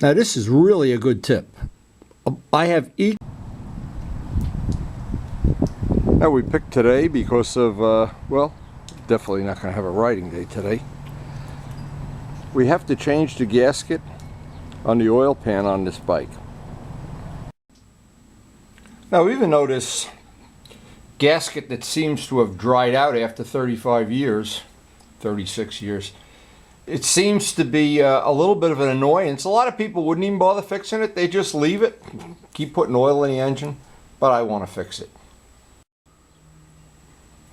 Now this is really a good tip. I have Now we picked today because of, well, definitely not going to have a riding day today. We have to change the gasket on the oil pan on this bike. Now even though this gasket that seems to have dried out after 35 years, 36 years, it seems to be a little bit of an annoyance. A lot of people wouldn't even bother fixing it. They just leave it, keep putting oil in the engine, but I want to fix it.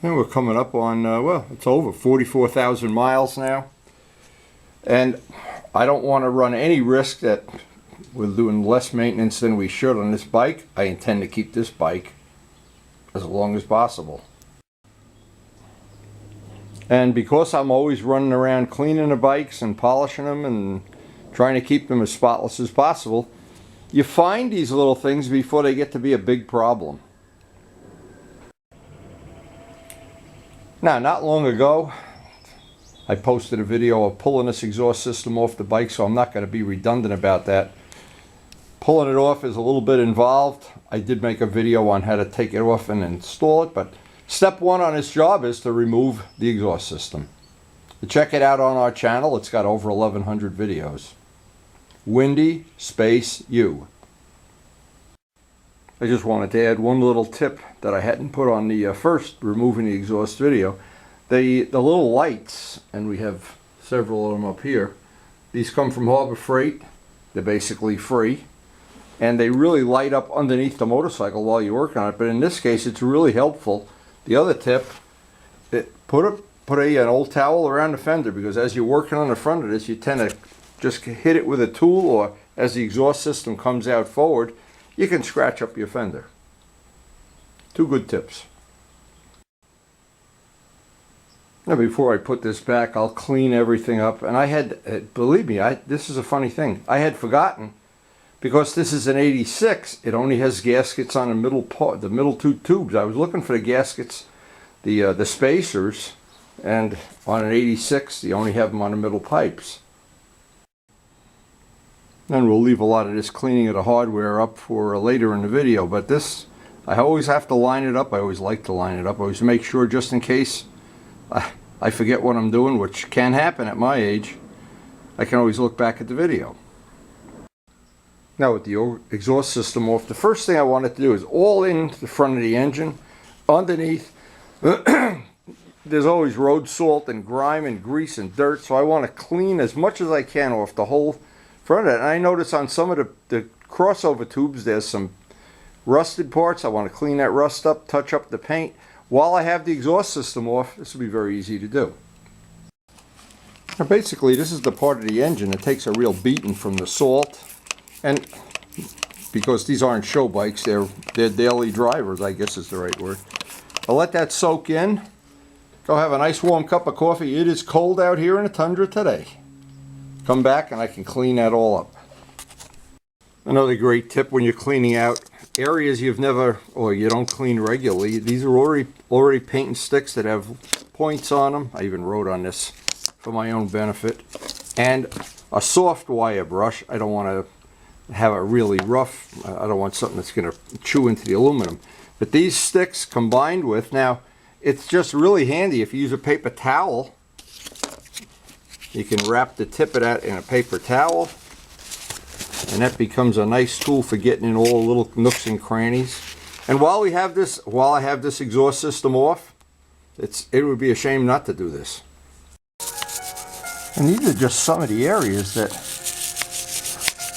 And we're coming up on, well, it's over 44,000 miles now. And I don't want to run any risk that we're doing less maintenance than we should on this bike. I intend to keep this bike as long as possible. And because I'm always running around cleaning the bikes and polishing them and trying to keep them as spotless as possible, you find these little things before they get to be a big problem. Now, not long ago, I posted a video of pulling this exhaust system off the bike, so I'm not going to be redundant about that. Pulling it off is a little bit involved. I did make a video on how to take it off and install it, but step one on this job is to remove the exhaust system. Check it out on our channel. It's got over 1,100 videos. Windy space you. I just wanted to add one little tip that I hadn't put on the first removing the exhaust video. The little lights, and we have several of them up here, these come from Harbor Freight. They're basically free, and they really light up underneath the motorcycle while you're working on it, but in this case it's really helpful. The other tip, put an old towel around the fender, because as you're working on the front of this, you tend to just hit it with a tool, or as the exhaust system comes out forward, you can scratch up your fender. Two good tips. Now before I put this back, I'll clean everything up. And I had, believe me, this is a funny thing. I had forgotten, because this is an 86, it only has gaskets on the middle part, the middle two tubes. I was looking for the gaskets, the spacers, and on an 86, you only have them on the middle pipes. And we'll leave a lot of this cleaning of the hardware up for later in the video, but this, I always have to line it up. I always like to line it up. I always make sure, just in case I forget what I'm doing, which can happen at my age, I can always look back at the video. Now with the exhaust system off, the first thing I wanted to do is all in the front of the engine, underneath, there's always road salt and grime and grease and dirt, so I want to clean as much as I can off the whole front of it. And I notice on some of the crossover tubes there's some rusted parts. I want to clean that rust up, touch up the paint. While I have the exhaust system off, this will be very easy to do. Now basically this is the part of the engine that takes a real beating from the salt. And because these aren't show bikes, they're daily drivers, I guess is the right word. I'll let that soak in. Go have a nice warm cup of coffee. It is cold out here in the tundra today. Come back and I can clean that all up. Another great tip when you're cleaning out areas you've never, or you don't clean regularly, these are already paint and sticks that have points on them. I even wrote on this for my own benefit. And a soft wire brush. I don't want to have a really rough, I don't want something that's going to chew into the aluminum. But these sticks combined with, now it's just really handy if you use a paper towel. You can wrap the tip of that in a paper towel, and that becomes a nice tool for getting in all the little nooks and crannies. And while I have this exhaust system off, it would be a shame not to do this. And these are just some of the areas that,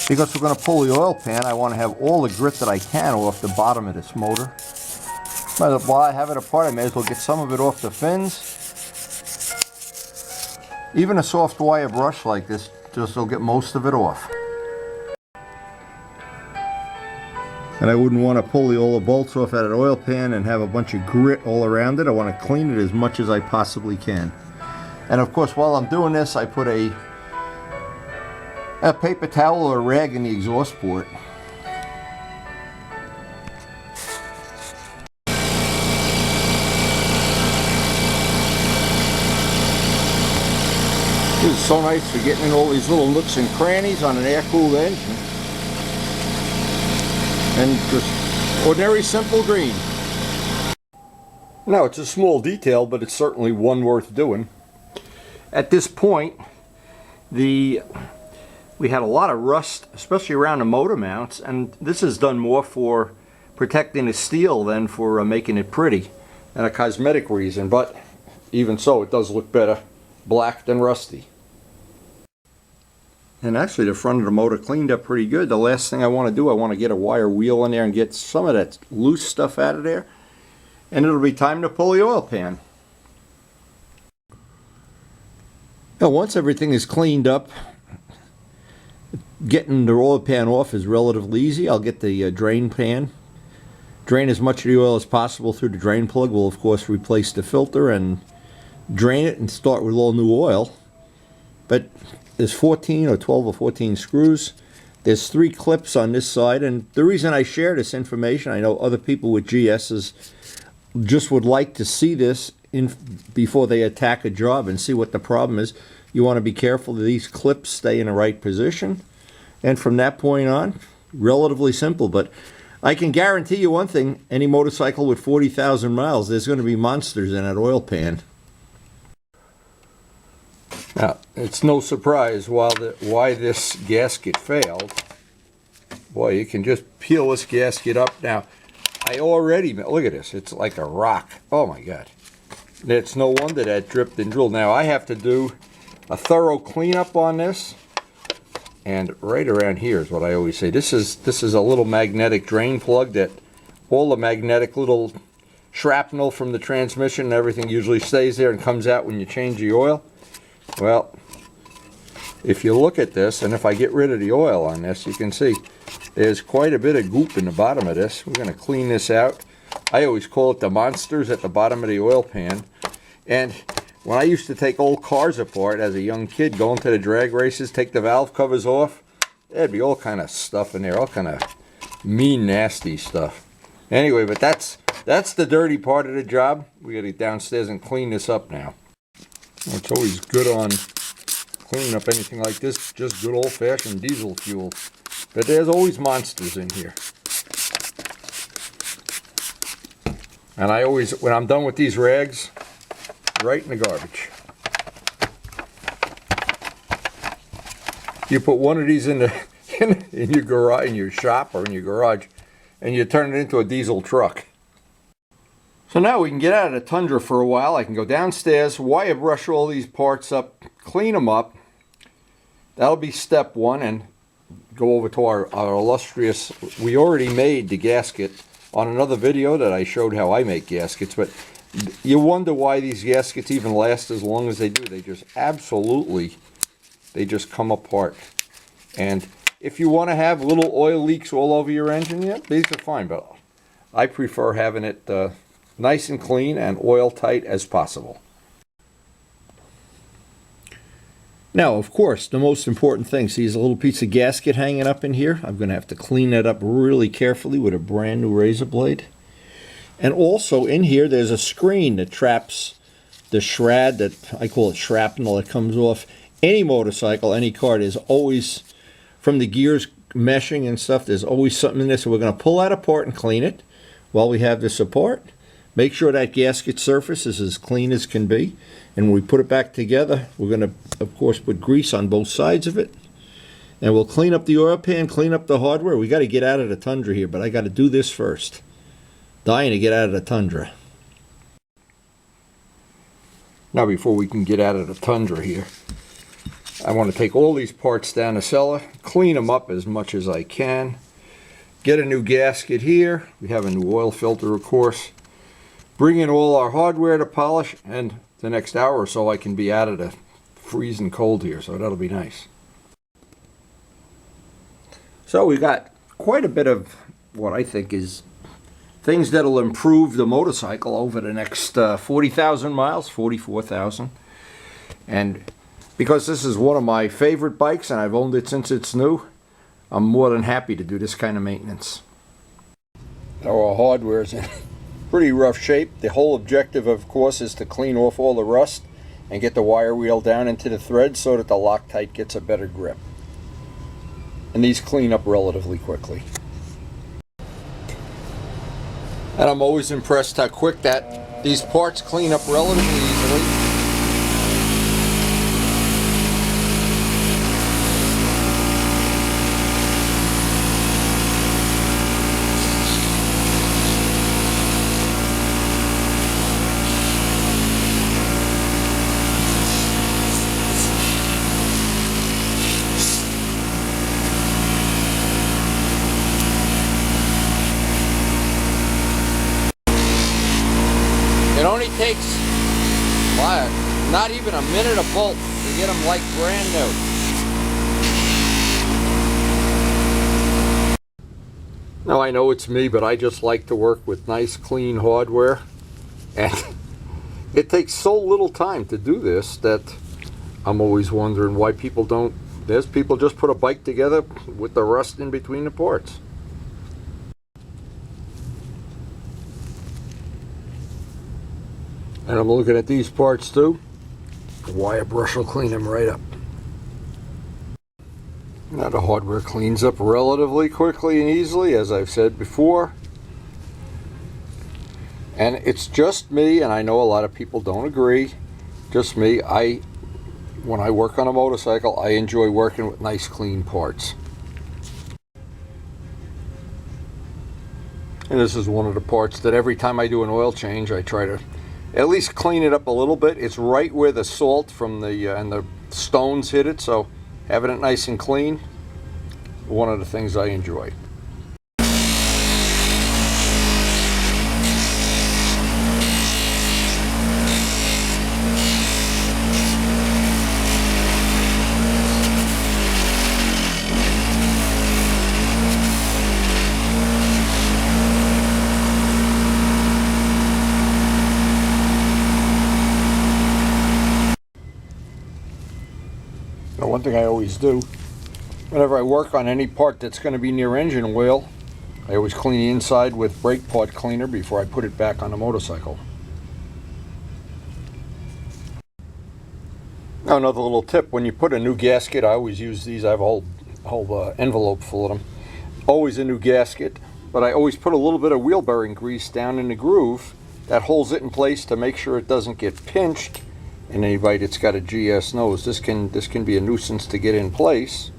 because we're going to pull the oil pan, I want to have all the grit that I can off the bottom of this motor. But while I have it apart, I may as well get some of it off the fins. Even a soft wire brush like this just will get most of it off. And I wouldn't want to pull all the bolts off out of the oil pan and have a bunch of grit all around it. I want to clean it as much as I possibly can. And of course, while I'm doing this, I put a paper towel or a rag in the exhaust port. This is so nice for getting in all these little nooks and crannies on an air-cooled engine. And just ordinary simple green. Now, it's a small detail, but it's certainly one worth doing. At this point, we had a lot of rust, especially around the motor mounts, and this is done more for protecting the steel than for making it pretty, and a cosmetic reason, but even so, it does look better black than rusty. And actually, the front of the motor cleaned up pretty good. The last thing I want to do, I want to get a wire wheel in there and get some of that loose stuff out of there, and it'll be time to pull the oil pan. Now, once everything is cleaned up, getting the oil pan off is relatively easy. I'll get the drain pan, drain as much of the oil as possible through the drain plug. We'll of course replace the filter and drain it and start with all new oil. But there's 14 or 12 or 14 screws. There's 3 clips on this side, and the reason I share this information, I know other people with GSs just would like to see this before they attack a job and see what the problem is. You want to be careful that these clips stay in the right position, and from that point on, relatively simple. But I can guarantee you one thing: any motorcycle with 40,000 miles, there's going to be monsters in that oil pan. Now, it's no surprise why this gasket failed. Boy, you can just peel this gasket up. Now, I already, look at this, it's like a rock. Oh my God. It's no wonder that dripped and drilled. Now, I have to do a thorough cleanup on this. And right around here is what I always say. This is a little magnetic drain plug that all the magnetic little shrapnel from the transmission and everything usually stays there and comes out when you change the oil. Well, if you look at this, and if I get rid of the oil on this, you can see there's quite a bit of goop in the bottom of this. We're going to clean this out. I always call it the monsters at the bottom of the oil pan. And when I used to take old cars apart as a young kid, going to the drag races, take the valve covers off, there'd be all kind of stuff in there, all kind of mean, nasty stuff. Anyway, but that's the dirty part of the job. We got to get downstairs and clean this up now. It's always good on cleaning up anything like this, just good old-fashioned diesel fuel. But there's always monsters in here. And I always, when I'm done with these rags, right in the garbage. You put one of these in your garage, in your shop or in your garage, and you turn it into a diesel truck. So now we can get out of the Tundra for a while. I can go downstairs, wire brush all these parts up, clean them up. That'll be step one, and go over to our illustrious, we already made the gasket on another video that I showed how I make gaskets, but you wonder why these gaskets even last as long as they do. They just absolutely, they just come apart. And if you want to have little oil leaks all over your engine, yeah, these are fine, but I prefer having it nice and clean and oil tight as possible. Now, of course, the most important thing, see, there's a little piece of gasket hanging up in here. I'm going to have to clean that up really carefully with a brand new razor blade. And also in here, there's a screen that traps the shred, that I call it shrapnel, that comes off any motorcycle, any car. There's always, from the gears meshing and stuff, there's always something in there. So we're going to pull that apart and clean it while we have this apart. Make sure that gasket surface is as clean as can be. And when we put it back together, we're going to, of course, put grease on both sides of it. And we'll clean up the oil pan, clean up the hardware. We got to get out of the Tundra here, but I got to do this first. Dying to get out of the Tundra. Now, before we can get out of the Tundra here, I want to take all these parts down the cellar, clean them up as much as I can, get a new gasket here. We have a new oil filter, of course. Bring in all our hardware to polish, and the next hour or so I can be out of the freezing cold here, so that'll be nice. So we got quite a bit of what I think is things that'll improve the motorcycle over the next 40,000 miles, 44,000. And because this is one of my favorite bikes and I've owned it since it's new, I'm more than happy to do this kind of maintenance. Our hardware's in pretty rough shape. The whole objective, of course, is to clean off all the rust and get the wire wheel down into the thread so that the Loctite gets a better grip. And these clean up relatively quickly. And I'm always impressed how quick that these parts clean up relatively easily. It only takes, not even a minute a bolt to get them like brand new. Now I know it's me, but I just like to work with nice clean hardware. And it takes so little time to do this that I'm always wondering why people don't. There's people just put a bike together with the rust in between the parts. And I'm looking at these parts too. The wire brush will clean them right up. Now the hardware cleans up relatively quickly and easily, as I've said before. And it's just me, and I know a lot of people don't agree. Just me. When I work on a motorcycle, I enjoy working with nice clean parts. And this is one of the parts that every time I do an oil change, I try to at least clean it up a little bit. It's right where the salt from and the stones hit it, so having it nice and clean, one of the things I enjoy. One thing I always do, whenever I work on any part that's going to be near engine oil, I always clean the inside with brake part cleaner before I put it back on the motorcycle. Now another little tip, when you put a new gasket, I always use these, I have a whole envelope full of them. Always a new gasket, but I always put a little bit of wheel bearing grease down in the groove that holds it in place to make sure it doesn't get pinched. And anybody that's got a GS knows this can be a nuisance to get in place.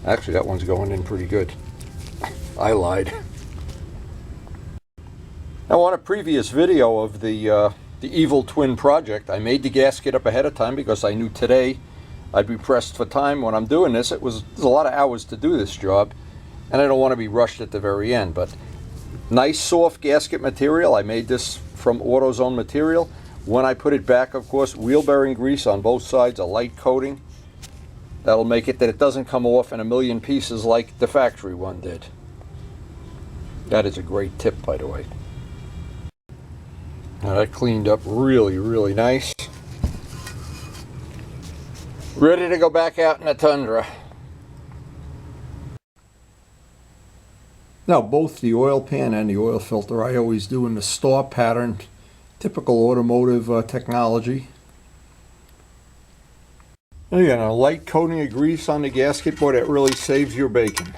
Actually, that one's going in pretty good. I lied. Now, on a previous video of the Evil Twin project, I made the gasket up ahead of time because I knew today I'd be pressed for time when I'm doing this. There's a lot of hours to do this job, and I don't want to be rushed at the very end. But nice soft gasket material. I made this from AutoZone material. When I put it back, of course, wheel bearing grease on both sides, a light coating. That'll make it that it doesn't come off in a million pieces like the factory one did. That is a great tip, by the way. Now that cleaned up really, really nice. Ready to go back out in the tundra. Now both the oil pan and the oil filter I always do in the star pattern. Typical automotive technology. And again, a light coating of grease on the gasket, boy, that really saves your bacon.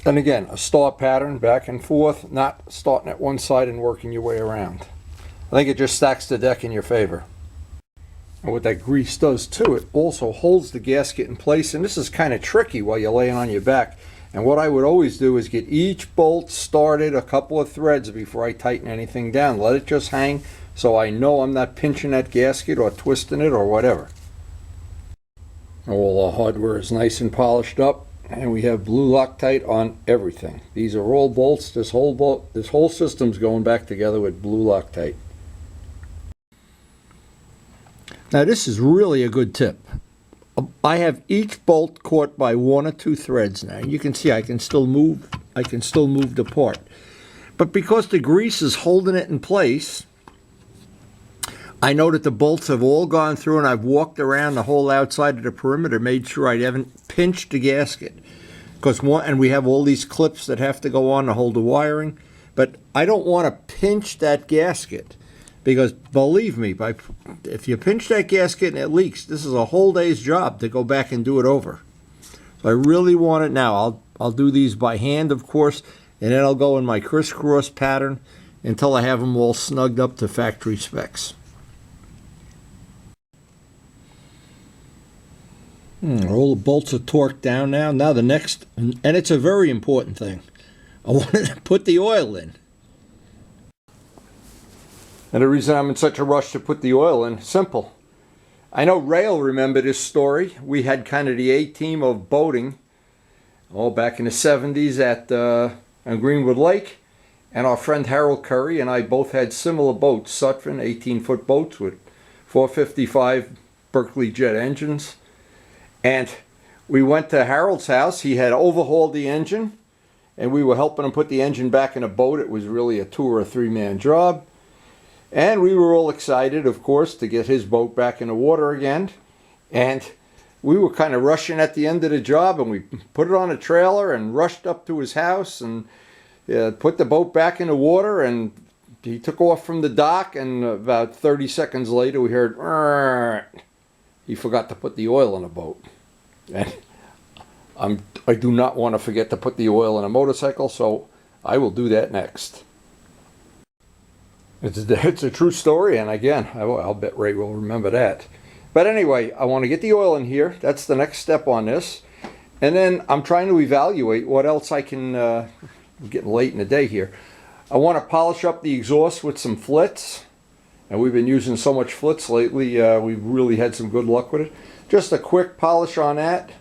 And again, a star pattern back and forth, not starting at one side and working your way around. I think it just stacks the deck in your favor. And what that grease does too, it also holds the gasket in place, and this is kind of tricky while you're laying on your back. And what I would always do is get each bolt started a couple of threads before I tighten anything down. Let it just hang so I know I'm not pinching that gasket or twisting it or whatever. All the hardware is nice and polished up, and we have blue Loctite on everything. These are all bolts. This whole system's going back together with blue Loctite. Now this is really a good tip. I have each bolt caught by one or two threads now. You can see I can still move the part. But because the grease is holding it in place, I know that the bolts have all gone through, and I've walked around the whole outside of the perimeter, made sure I haven't pinched the gasket. And we have all these clips that have to go on to hold the wiring. But I don't want to pinch that gasket Because believe me, if you pinch that gasket and it leaks, this is a whole day's job to go back and do it over. So I really want it now. I'll do these by hand, of course, and then I'll go in my crisscross pattern until I have them all snugged up to factory specs. All the bolts are torqued down now. Now the next, and it's a very important thing, I wanted to put the oil in. And the reason I'm in such a rush to put the oil in, simple. I know Ray will remember this story. We had kind of the A-team of boating, all back in the 70s on Greenwood Lake. And our friend Harold Curry and I both had similar boats, Sutphen 18-foot boats with 455 Berkeley jet engines. And we went to Harold's house. He had overhauled the engine, and we were helping him put the engine back in a boat. It was really a 2- or 3-man job. And we were all excited, of course, to get his boat back in the water again. And we were kind of rushing at the end of the job, and we put it on a trailer and rushed up to his house and put the boat back in the water. And he took off from the dock, and about 30 seconds later we heard, "Rrrr." He forgot to put the oil in the boat. And I do not want to forget to put the oil in a motorcycle, so I will do that next. It's a true story, and again, I'll bet Ray will remember that. But anyway, I want to get the oil in here. That's the next step on this. And then I'm trying to evaluate what else I can, I'm getting late in the day here. I want to polish up the exhaust with some flits. And we've been using so much flits lately, we've really had some good luck with it. Just a quick polish on that.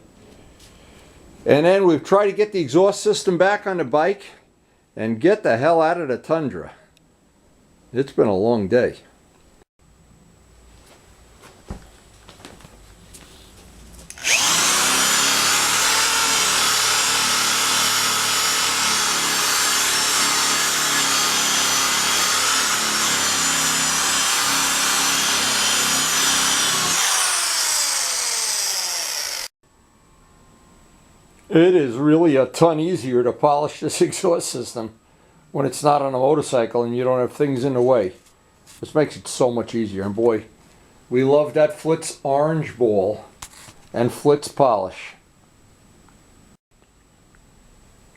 And then we've tried to get the exhaust system back on the bike and get the hell out of the tundra. It's been a long day. It is really a ton easier to polish this exhaust system when it's not on a motorcycle and you don't have things in the way. This makes it so much easier. And boy, we love that Flitz orange ball and Flitz polish.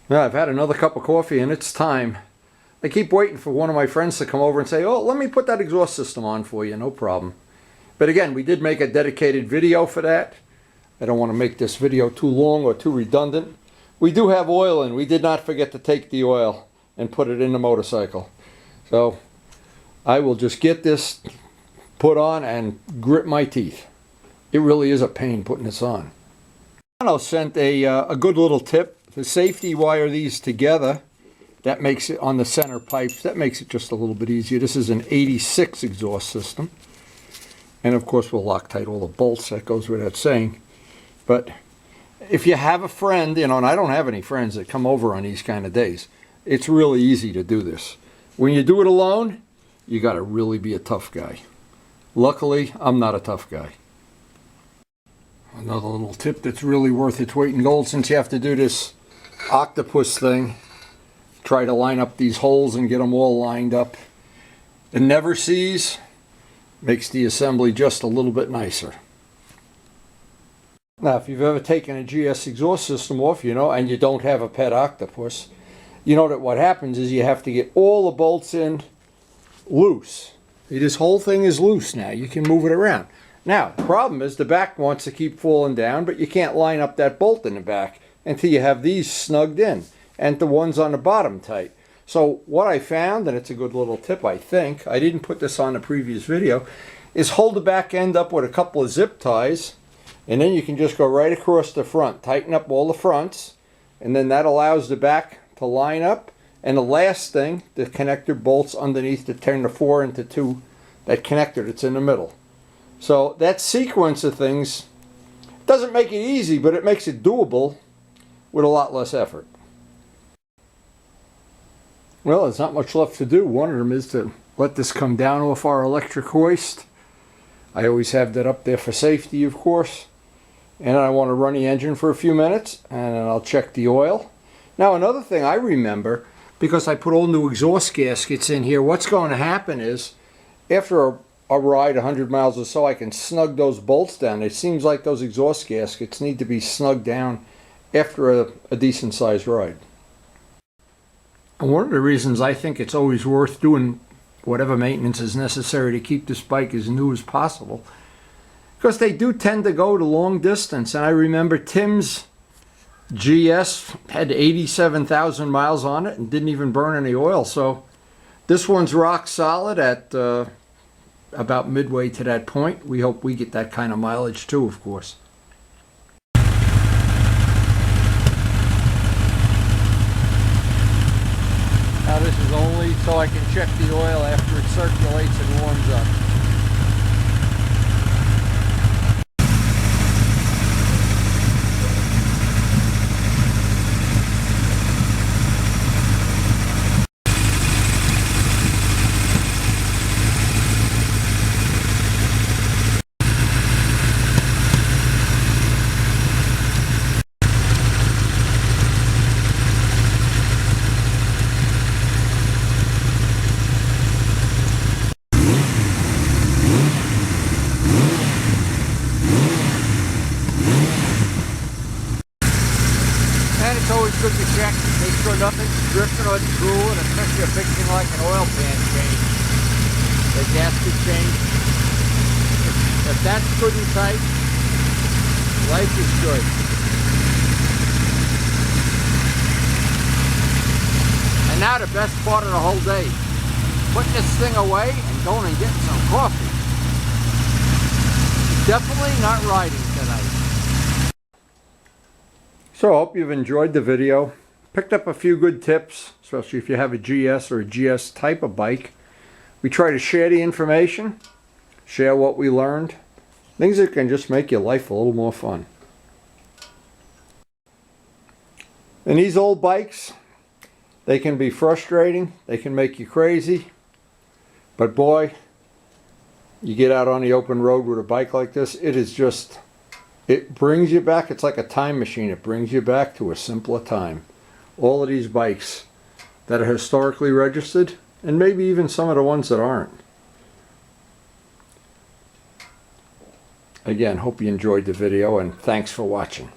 Now I've had another cup of coffee and it's time. I keep waiting for one of my friends to come over and say, "Oh, let me put that exhaust system on for you, no problem." But again, we did make a dedicated video for that. I don't want to make this video too long or too redundant. We do have oil in. We did not forget to take the oil and put it in the motorcycle. So I will just get this put on and grit my teeth. It really is a pain putting this on. I sent a good little tip. To safety wire these together, that makes it on the center pipes, that makes it just a little bit easier. This is an 86 exhaust system. And of course we'll Loctite all the bolts, that goes without saying. But if you have a friend, and I don't have any friends that come over on these kind of days, it's really easy to do this. When you do it alone, you got to really be a tough guy. Luckily, I'm not a tough guy. Another little tip that's really worth its weight in gold, since you have to do this octopus thing, try to line up these holes and get them all lined up. It never sees, makes the assembly just a little bit nicer. Now, if you've ever taken a GS exhaust system off, and you don't have a pet octopus, you know that what happens is you have to get all the bolts in loose. This whole thing is loose now. You can move it around. Now, the problem is the back wants to keep falling down, but you can't line up that bolt in the back until you have these snugged in and the ones on the bottom tight. So what I found, and it's a good little tip, I think, I didn't put this on the previous video, is hold the back end up with a couple of zip ties. And then you can just go right across the front, tighten up all the fronts, and then that allows the back to line up. And the last thing, the connector bolts underneath to turn the 4 into 2, that connector that's in the middle. So that sequence of things doesn't make it easy, but it makes it doable with a lot less effort. Well, there's not much left to do. One of them is to let this come down off our electric hoist. I always have that up there for safety, of course. And I want to run the engine for a few minutes, and then I'll check the oil. Now, another thing I remember, because I put all new exhaust gaskets in here, what's going to happen is after a ride 100 miles or so, I can snug those bolts down. It seems like those exhaust gaskets need to be snugged down after a decent sized ride. And one of the reasons I think it's always worth doing whatever maintenance is necessary to keep this bike as new as possible, because they do tend to go to long distance. And I remember Tim's GS had 87,000 miles on it and didn't even burn any oil. So this one's rock solid at about midway to that point. We hope we get that kind of mileage too, of course. Now this is only so I can check the oil after it circulates and warms up. It's always good to check, make sure nothing's dripping or drooling, especially a big thing like an oil pan change, the gasket change. If that's good and tight, life is good. And now the best part of the whole day, putting this thing away and going and getting some coffee. Definitely not riding tonight. So I hope you've enjoyed the video. Picked up a few good tips, especially if you have a GS or a GS type of bike. We try to share the information, share what we learned, things that can just make your life a little more fun. And these old bikes, they can be frustrating, they can make you crazy, but boy, you get out on the open road with a bike like this, it is just, it brings you back. It's like a time machine. It brings you back to a simpler time. All of these bikes that are historically registered, and maybe even some of the ones that aren't. Again, hope you enjoyed the video, and thanks for watching.